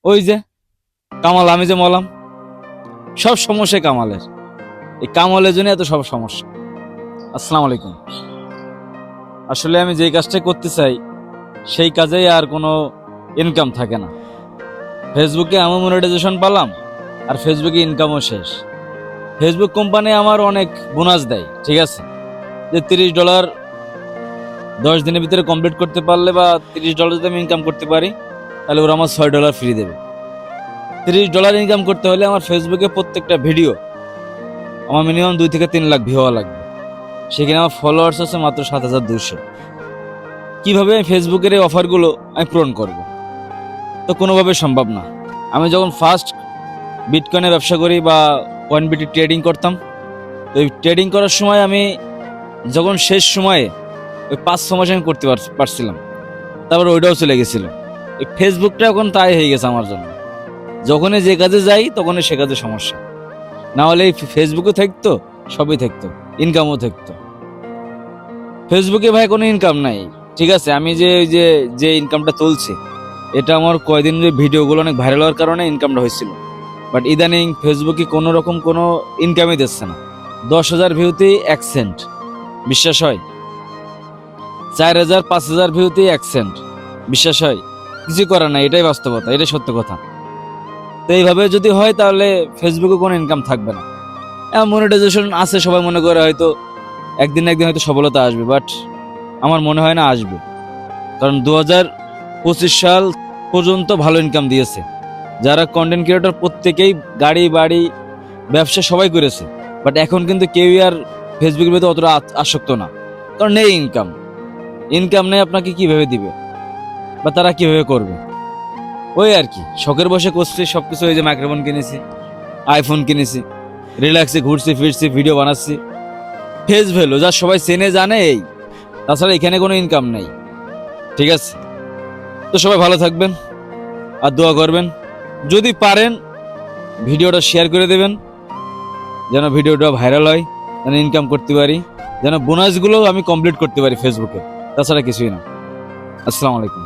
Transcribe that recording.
ওই যে কামাল, আমি যে বললাম সব সমস্যা কামালের। এই কামালের জন্য এত সব সমস্যা। আসসালামু আলাইকুম। আসলে আমি যেই কাজটা করতে চাই সেই কাজেই আর কোনো ইনকাম থাকে না। ফেসবুকে আমি মনিটাইজেশন পেলাম, আর ফেসবুকে ইনকামও শেষ। ফেসবুক কোম্পানি আমার অনেক বোনাস দেয়, ঠিক আছে, যে $30 10 দিনের ভিতরে কমপ্লিট করতে পারলে বা $30 যদি আমি ইনকাম করতে পারি তাহলে ওরা আমার $6 ফ্রি দেবে। $30 ইনকাম করতে হলে আমার ফেসবুকে প্রত্যেকটা ভিডিও আমার মিনিমাম 2 থেকে 3 লাখ ভিউ হওয়া লাগবে। সেখানে আমার ফলোয়ার্স আছে মাত্র 7,200। কিভাবে আমি ফেসবুকের এই অফারগুলো আমি পূরণ করব? তো কোনোভাবে সম্ভব না। আমি যখন ফার্স্ট বিটকয়েনে ব্যবসা করি বা কয়েন বিটি ট্রেডিং করতাম, তো এই ট্রেডিং করার সময় আমি যখন শেষ সময়ে ওই 5-6 মাস আমি করতে পারছিলাম, তারপর ওইটাও চলে গেছিল। এই ফেসবুকটা এখন তাই হয়ে গেছে আমার জন্য। যখনই যে কাজে যাই তখনই সে কাজে সমস্যা। না হলে এই ফেসবুকও থাকতো, সবই থাকতো, ইনকামও থাকতো। ফেসবুকে ভাই কোনো ইনকাম নাই, ঠিক আছে। আমি যে ওই যে যে ইনকামটা তুলছি এটা আমার কয়দিন যে ভিডিওগুলো অনেক ভাইরাল হওয়ার কারণে ইনকামটা হয়েছিল। বাট ইদানিং ফেসবুকে কোনো রকম কোনো ইনকামই দিচ্ছে না। 10,000 ভিউতেই 1 সেন্ট, বিশ্বাস হয়? 4,000 5,000 ভিউতেই 1 সেন্ট, বিশ্বাস হয়? কিছু করার নাই, এটাই বাস্তবতা, এটাই সত্য কথা। তো এইভাবে যদি হয় তাহলে ফেসবুকে কোনো ইনকাম থাকবে না। মনিটাইজেশন আছে, সবাই মনে করে হয়তো একদিন না একদিন হয়তো সফলতা আসবে, বাট আমার মনে হয় না আসবে। কারণ 2025 সাল পর্যন্ত ভালো ইনকাম দিয়েছে। যারা কন্টেন্ট ক্রিয়েটর প্রত্যেকেই গাড়ি বাড়ি ব্যবসা সবাই করেছে, বাট এখন কিন্তু কেউই আর ফেসবুকের ভিতরে অতটা আসক্ত না। কারণ নেই ইনকাম। ইনকাম নেই, আপনাকে কিভাবে দিবে বা তারা কিভাবে করবে? ওই আর কি, শখের বসে করছি সবকিছু। ওই যে মাইক্রোফোন কিনেছি, আইফোন কিনেছি, রিল্যাক্সে ঘুরছি ফিরছি, ভিডিও বানাচ্ছি। ফেস ভ্যালু যা সবাই চেনে জানে এই, তাছাড়া এখানে কোনো ইনকাম নেই, ঠিক আছে। তো সবাই ভালো থাকবেন আর দোয়া করবেন। যদি পারেন ভিডিওটা শেয়ার করে দেবেন, যেন ভিডিওটা ভাইরাল হয়, যেন ইনকাম করতে পারি, যেন বোনাসগুলো আমি কমপ্লিট করতে পারি ফেসবুকে। তাছাড়া কিছুই না। আসসালামু আলাইকুম।